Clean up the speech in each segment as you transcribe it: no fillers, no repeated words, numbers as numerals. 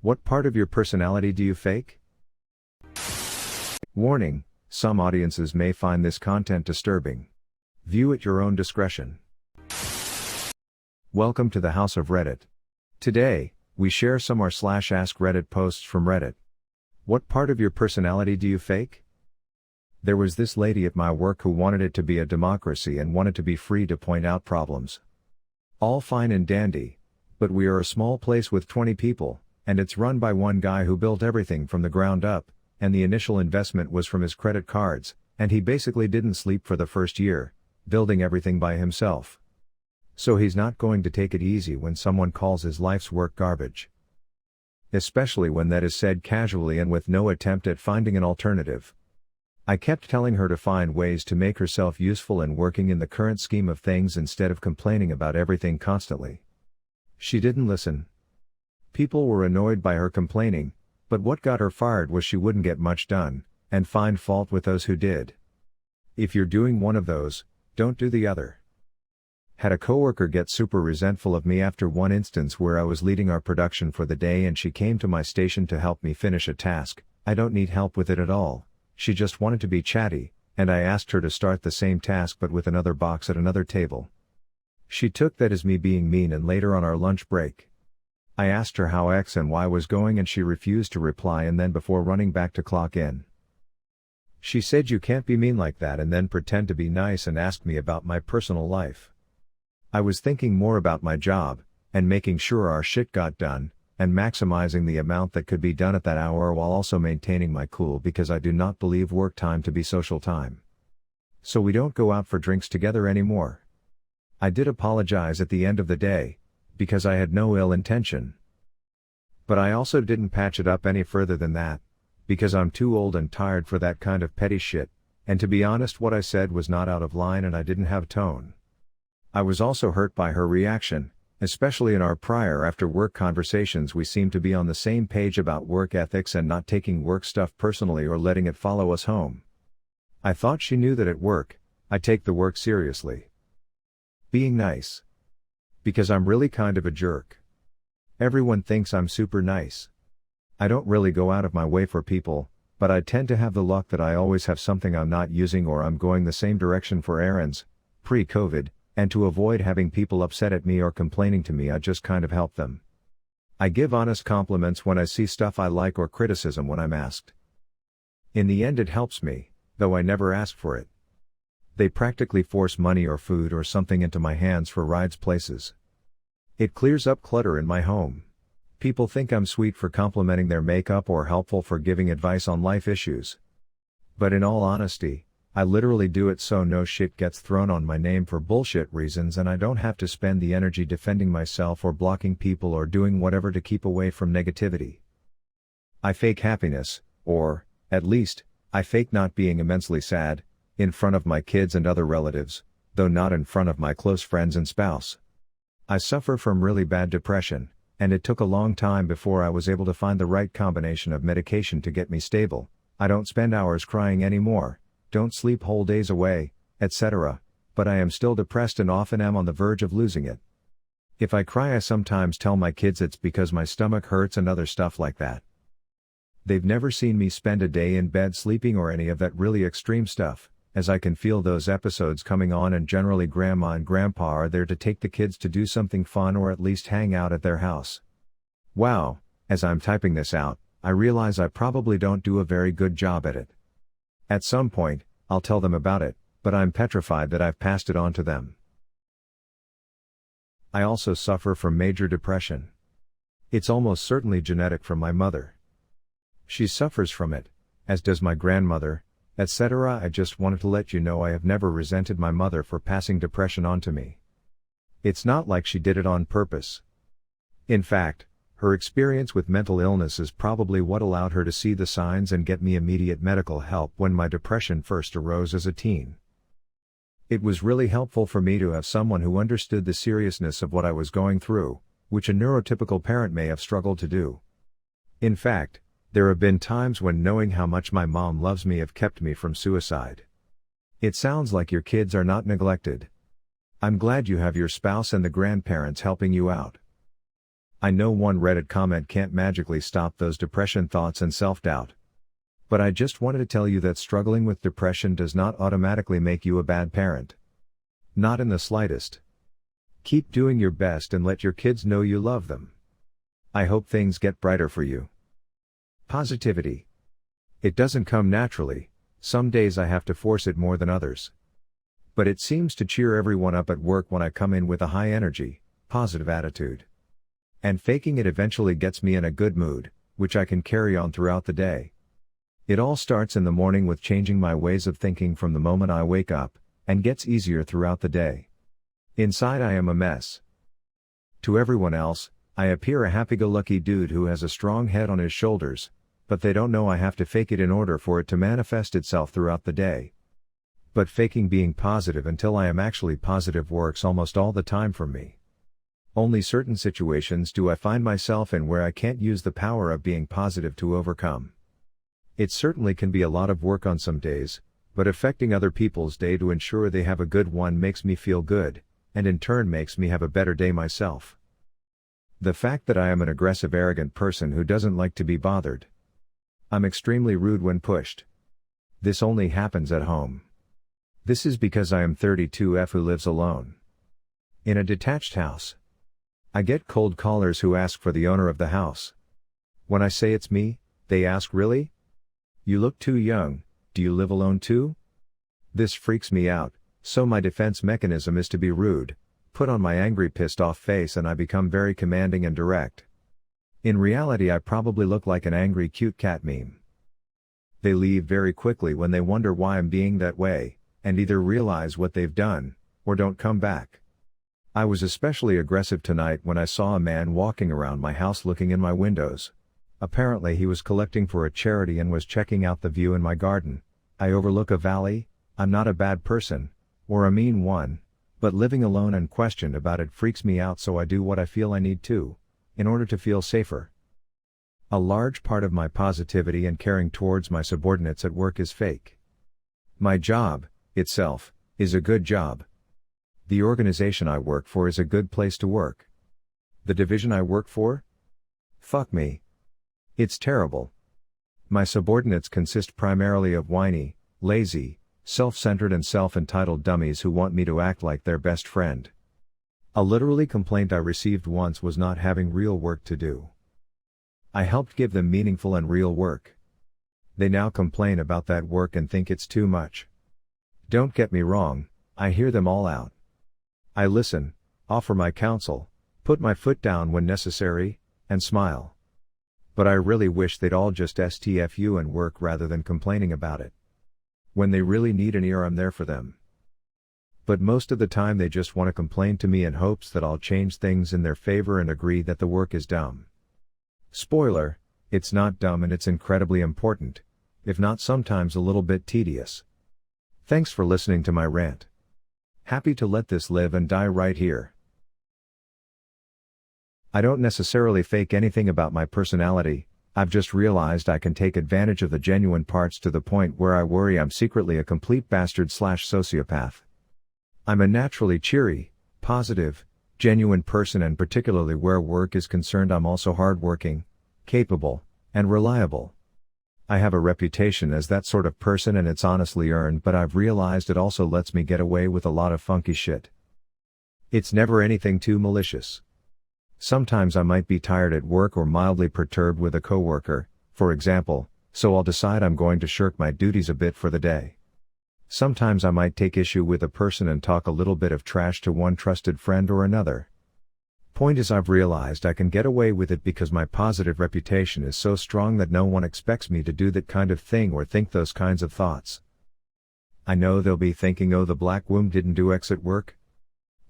What part of your personality do you fake? Warning, some audiences may find this content disturbing. View at your own discretion. Welcome to the House of Reddit. Today, we share some r/AskReddit posts from Reddit. What part of your personality do you fake? There was this lady at my work who wanted it to be a democracy and wanted to be free to point out problems. All fine and dandy, but we are a small place with 20 people, and it's run by one guy who built everything from the ground up, and the initial investment was from his credit cards, and he basically didn't sleep for the first year, building everything by himself. So he's not going to take it easy when someone calls his life's work garbage. Especially when that is said casually and with no attempt at finding an alternative. I kept telling her to find ways to make herself useful and working in the current scheme of things instead of complaining about everything constantly. She didn't listen. People were annoyed by her complaining, but what got her fired was she wouldn't get much done, and find fault with those who did. If you're doing one of those, don't do the other. Had a coworker get super resentful of me after one instance where I was leading our production for the day and she came to my station to help me finish a task. I don't need help with it at all. She just wanted to be chatty, and I asked her to start the same task but with another box at another table. She took that as me being mean, and later on our lunch break, I asked her how X and Y was going and she refused to reply, and then before running back to clock in, she said, "You can't be mean like that," and then pretend to be nice and asked me about my personal life. I was thinking more about my job, and making sure our shit got done, and maximizing the amount that could be done at that hour while also maintaining my cool, because I do not believe work time to be social time. So we don't go out for drinks together anymore. I did apologize at the end of the day, because I had no ill intention. But I also didn't patch it up any further than that, because I'm too old and tired for that kind of petty shit, and to be honest, what I said was not out of line and I didn't have tone. I was also hurt by her reaction, especially in our prior after-work conversations. We seemed to be on the same page about work ethics and not taking work stuff personally or letting it follow us home. I thought she knew that at work, I take the work seriously. Being nice. Because I'm really kind of a jerk. Everyone thinks I'm super nice. I don't really go out of my way for people, but I tend to have the luck that I always have something I'm not using or I'm going the same direction for errands, pre-COVID, and to avoid having people upset at me or complaining to me, I just kind of help them. I give honest compliments when I see stuff I like or criticism when I'm asked. In the end it helps me, though I never ask for it. They practically force money or food or something into my hands for rides places. It clears up clutter in my home. People think I'm sweet for complimenting their makeup or helpful for giving advice on life issues. But in all honesty, I literally do it so no shit gets thrown on my name for bullshit reasons, and I don't have to spend the energy defending myself or blocking people or doing whatever to keep away from negativity. I fake happiness, or, at least, I fake not being immensely sad, in front of my kids and other relatives, though not in front of my close friends and spouse. I suffer from really bad depression, and it took a long time before I was able to find the right combination of medication to get me stable. I don't spend hours crying anymore, don't sleep whole days away, etc., but I am still depressed and often am on the verge of losing it. If I cry, I sometimes tell my kids it's because my stomach hurts and other stuff like that. They've never seen me spend a day in bed sleeping or any of that really extreme stuff, as I can feel those episodes coming on, and generally grandma and grandpa are there to take the kids to do something fun or at least hang out at their house. Wow, as I'm typing this out, I realize I probably don't do a very good job at it. At some point, I'll tell them about it, but I'm petrified that I've passed it on to them. I also suffer from major depression. It's almost certainly genetic from my mother. She suffers from it, as does my grandmother, etc. I just wanted to let you know I have never resented my mother for passing depression on to me. It's not like she did it on purpose. In fact, her experience with mental illness is probably what allowed her to see the signs and get me immediate medical help when my depression first arose as a teen. It was really helpful for me to have someone who understood the seriousness of what I was going through, which a neurotypical parent may have struggled to do. In fact, there have been times when knowing how much my mom loves me have kept me from suicide. It sounds like your kids are not neglected. I'm glad you have your spouse and the grandparents helping you out. I know one Reddit comment can't magically stop those depression thoughts and self-doubt. But I just wanted to tell you that struggling with depression does not automatically make you a bad parent. Not in the slightest. Keep doing your best and let your kids know you love them. I hope things get brighter for you. Positivity. It doesn't come naturally, some days I have to force it more than others. But it seems to cheer everyone up at work when I come in with a high energy, positive attitude. And faking it eventually gets me in a good mood, which I can carry on throughout the day. It all starts in the morning with changing my ways of thinking from the moment I wake up, and gets easier throughout the day. Inside I am a mess. To everyone else, I appear a happy-go-lucky dude who has a strong head on his shoulders, but they don't know I have to fake it in order for it to manifest itself throughout the day. But faking being positive until I am actually positive works almost all the time for me. Only certain situations do I find myself in where I can't use the power of being positive to overcome. It certainly can be a lot of work on some days, but affecting other people's day to ensure they have a good one makes me feel good, and in turn makes me have a better day myself. The fact that I am an aggressive, arrogant person who doesn't like to be bothered. I'm extremely rude when pushed. This only happens at home. This is because I am 32F who lives alone. In a detached house. I get cold callers who ask for the owner of the house. When I say it's me, they ask, "Really? You look too young, do you live alone too?" This freaks me out, so my defense mechanism is to be rude, put on my angry, pissed off face, and I become very commanding and direct. In reality I probably look like an angry cute cat meme. They leave very quickly when they wonder why I'm being that way, and either realize what they've done, or don't come back. I was especially aggressive tonight when I saw a man walking around my house looking in my windows. Apparently he was collecting for a charity and was checking out the view in my garden. I overlook a valley, I'm not a bad person, or a mean one, but living alone and questioned about it freaks me out, so I do what I feel I need to, in order to feel safer. A large part of my positivity and caring towards my subordinates at work is fake. My job, itself, is a good job. The organization I work for is a good place to work. The division I work for? Fuck me. It's terrible. My subordinates consist primarily of whiny, lazy, self-centered and self-entitled dummies who want me to act like their best friend. A literally complaint I received once was not having real work to do. I helped give them meaningful and real work. They now complain about that work and think it's too much. Don't get me wrong, I hear them all out. I listen, offer my counsel, put my foot down when necessary, and smile. But I really wish they'd all just STFU and work rather than complaining about it. When they really need an ear, I'm there for them. But most of the time they just want to complain to me in hopes that I'll change things in their favor and agree that the work is dumb. Spoiler, it's not dumb and it's incredibly important, if not sometimes a little bit tedious. Thanks for listening to my rant. Happy to let this live and die right here. I don't necessarily fake anything about my personality, I've just realized I can take advantage of the genuine parts to the point where I worry I'm secretly a complete bastard/sociopath. I'm a naturally cheery, positive, genuine person, and particularly where work is concerned I'm also hardworking, capable, and reliable. I have a reputation as that sort of person and it's honestly earned, but I've realized it also lets me get away with a lot of funky shit. It's never anything too malicious. Sometimes I might be tired at work or mildly perturbed with a coworker, for example, so I'll decide I'm going to shirk my duties a bit for the day. Sometimes I might take issue with a person and talk a little bit of trash to one trusted friend or another. Point is, I've realized I can get away with it because my positive reputation is so strong that no one expects me to do that kind of thing or think those kinds of thoughts. I know they'll be thinking, oh, the black womb didn't do X at work?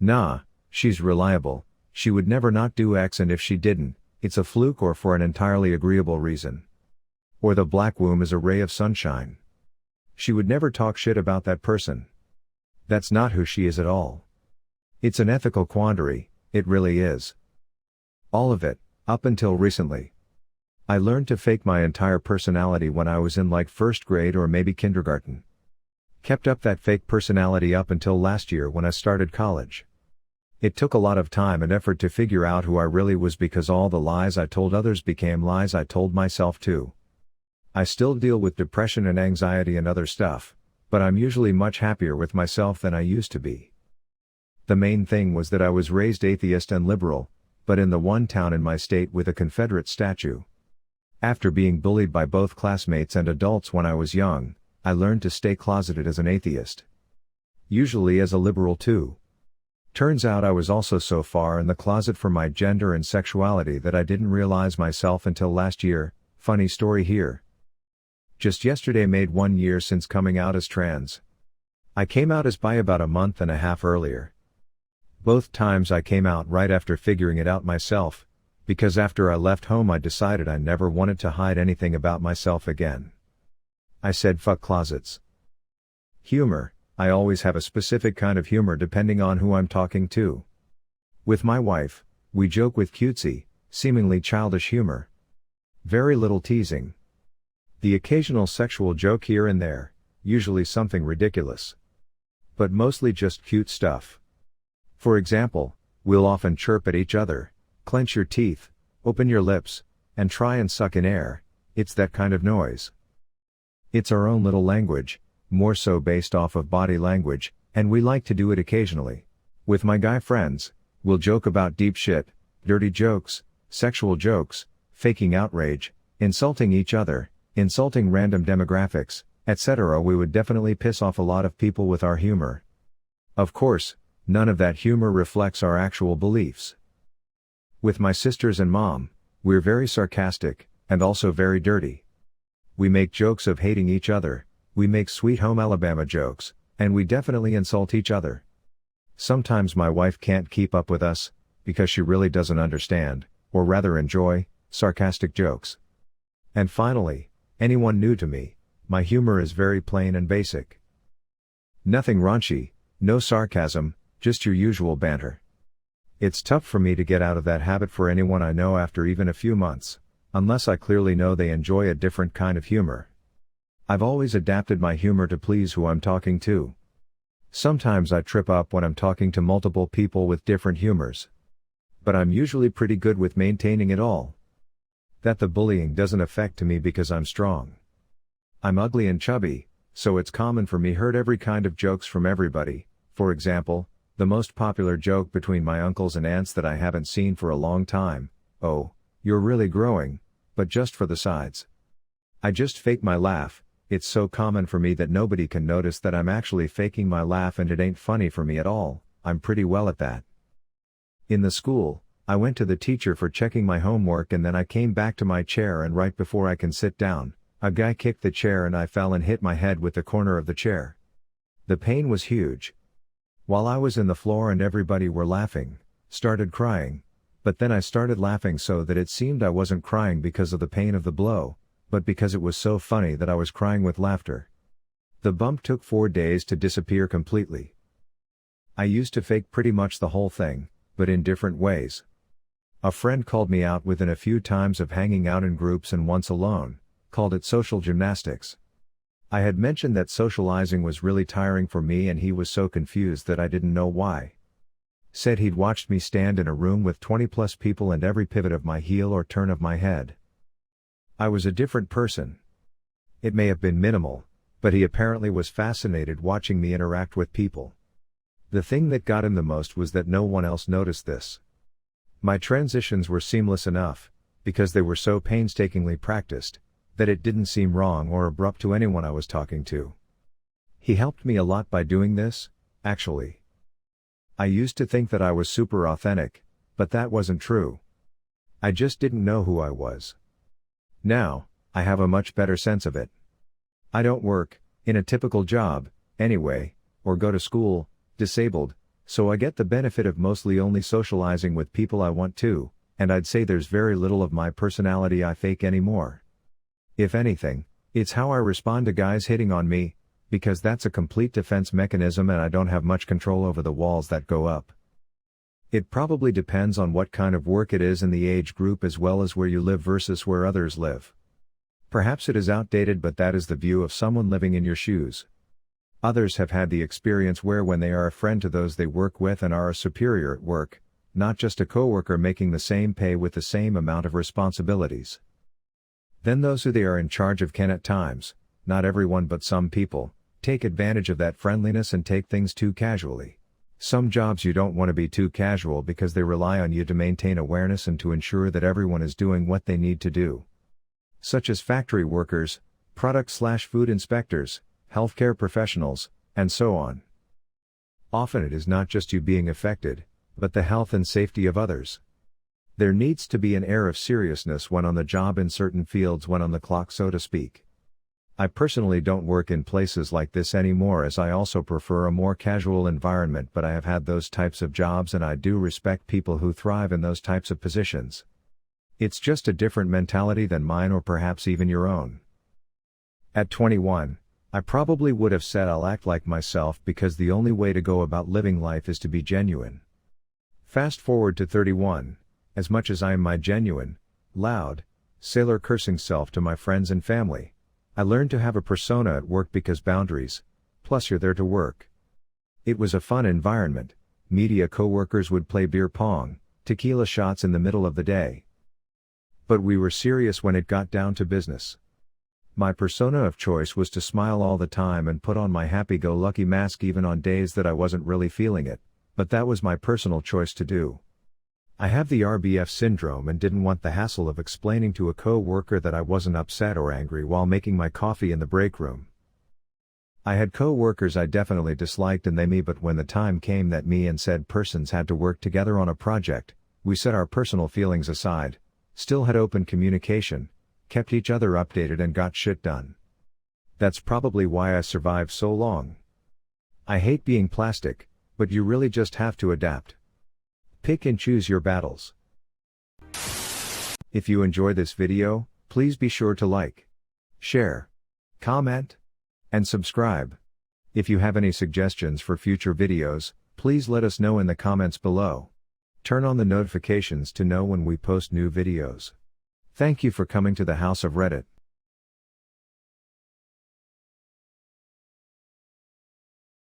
Nah, she's reliable. She would never not do X, and if she didn't, it's a fluke or for an entirely agreeable reason. Or the black womb is a ray of sunshine. She would never talk shit about that person. That's not who she is at all. It's an ethical quandary, it really is. All of it, up until recently. I learned to fake my entire personality when I was in like first grade or maybe kindergarten. Kept up that fake personality up until last year when I started college. It took a lot of time and effort to figure out who I really was because all the lies I told others became lies I told myself too. I still deal with depression and anxiety and other stuff, but I'm usually much happier with myself than I used to be. The main thing was that I was raised atheist and liberal, but in the one town in my state with a Confederate statue. After being bullied by both classmates and adults when I was young, I learned to stay closeted as an atheist. Usually as a liberal too. Turns out I was also so far in the closet for my gender and sexuality that I didn't realize myself until last year. Funny story here. Just yesterday made 1 year since coming out as trans. I came out as bi about a month and a half earlier. Both times I came out right after figuring it out myself, because after I left home I decided I never wanted to hide anything about myself again. I said fuck closets. Humor. I always have a specific kind of humor depending on who I'm talking to. With my wife, we joke with cutesy, seemingly childish humor. Very little teasing. The occasional sexual joke here and there, usually something ridiculous. But mostly just cute stuff. For example, we'll often chirp at each other, clench your teeth, open your lips, and try and suck in air. It's that kind of noise. It's our own little language, more so based off of body language, and we like to do it occasionally. With my guy friends, we'll joke about deep shit, dirty jokes, sexual jokes, faking outrage, insulting each other, insulting random demographics, etc. We would definitely piss off a lot of people with our humor. Of course, none of that humor reflects our actual beliefs. With my sisters and mom, we're very sarcastic, and also very dirty. We make jokes of hating each other, we make Sweet Home Alabama jokes, and we definitely insult each other. Sometimes my wife can't keep up with us, because she really doesn't understand, or rather enjoy, sarcastic jokes. And finally, anyone new to me, my humor is very plain and basic. Nothing raunchy, no sarcasm, just your usual banter. It's tough for me to get out of that habit for anyone I know after even a few months, unless I clearly know they enjoy a different kind of humor. I've always adapted my humor to please who I'm talking to. Sometimes I trip up when I'm talking to multiple people with different humors. But I'm usually pretty good with maintaining it all. That the bullying doesn't affect me because I'm strong. I'm ugly and chubby, so it's common for me heard every kind of jokes from everybody. For example, the most popular joke between my uncles and aunts that I haven't seen for a long time, "Oh, you're really growing, but just for the sides." I just fake my laugh. It's so common for me that nobody can notice that I'm actually faking my laugh and it ain't funny for me at all. I'm pretty well at that. In the school, I went to the teacher for checking my homework and then I came back to my chair and right before I can sit down, a guy kicked the chair and I fell and hit my head with the corner of the chair. The pain was huge. While I was in the floor and everybody were laughing, started crying, but then I started laughing so that it seemed I wasn't crying because of the pain of the blow, but because it was so funny that I was crying with laughter. The bump took 4 days to disappear completely. I used to fake pretty much the whole thing, but in different ways. A friend called me out within a few times of hanging out in groups and once alone, called it social gymnastics. I had mentioned that socializing was really tiring for me and he was so confused that I didn't know why. Said he'd watched me stand in a room with 20+ people and every pivot of my heel or turn of my head. I was a different person. It may have been minimal, but he apparently was fascinated watching me interact with people. The thing that got him the most was that no one else noticed this. My transitions were seamless enough, because they were so painstakingly practiced, that it didn't seem wrong or abrupt to anyone I was talking to. He helped me a lot by doing this, actually. I used to think that I was super authentic, but that wasn't true. I just didn't know who I was. Now, I have a much better sense of it. I don't work, in a typical job, anyway, or go to school, disabled, so I get the benefit of mostly only socializing with people I want to, and I'd say there's very little of my personality I fake anymore. If anything, it's how I respond to guys hitting on me, because that's a complete defense mechanism and I don't have much control over the walls that go up. It probably depends on what kind of work it is and the age group as well as where you live versus where others live. Perhaps it is outdated, but that is the view of someone living in your shoes. Others have had the experience where when they are a friend to those they work with and are a superior at work, not just a coworker making the same pay with the same amount of responsibilities. Then those who they are in charge of can at times, not everyone but some people, take advantage of that friendliness and take things too casually. Some jobs you don't want to be too casual because they rely on you to maintain awareness and to ensure that everyone is doing what they need to do. Such as factory workers, product/food inspectors, healthcare professionals, and so on. Often it is not just you being affected, but the health and safety of others. There needs to be an air of seriousness when on the job in certain fields, when on the clock, so to speak. I personally don't work in places like this anymore, as I also prefer a more casual environment, but I have had those types of jobs and I do respect people who thrive in those types of positions. It's just a different mentality than mine, or perhaps even your own. At 21, I probably would have said I'll act like myself because the only way to go about living life is to be genuine. Fast forward to 31, as much as I am my genuine, loud, sailor cursing self to my friends and family, I learned to have a persona at work because boundaries, plus you're there to work. It was a fun environment. Media coworkers would play beer pong, tequila shots in the middle of the day. But we were serious when it got down to business. My persona of choice was to smile all the time and put on my happy-go-lucky mask even on days that I wasn't really feeling it, but that was my personal choice to do. I have the RBF syndrome and didn't want the hassle of explaining to a co-worker that I wasn't upset or angry while making my coffee in the break room. I had co-workers I definitely disliked and they me, but when the time came that me and said persons had to work together on a project, we set our personal feelings aside, still had open communication, kept each other updated and got shit done. That's probably why I survived so long. I hate being plastic, but you really just have to adapt. Pick and choose your battles. If you enjoy this video, please be sure to like, share, comment, and subscribe. If you have any suggestions for future videos, please let us know in the comments below. Turn on the notifications to know when we post new videos. Thank you for coming to the House of Reddit.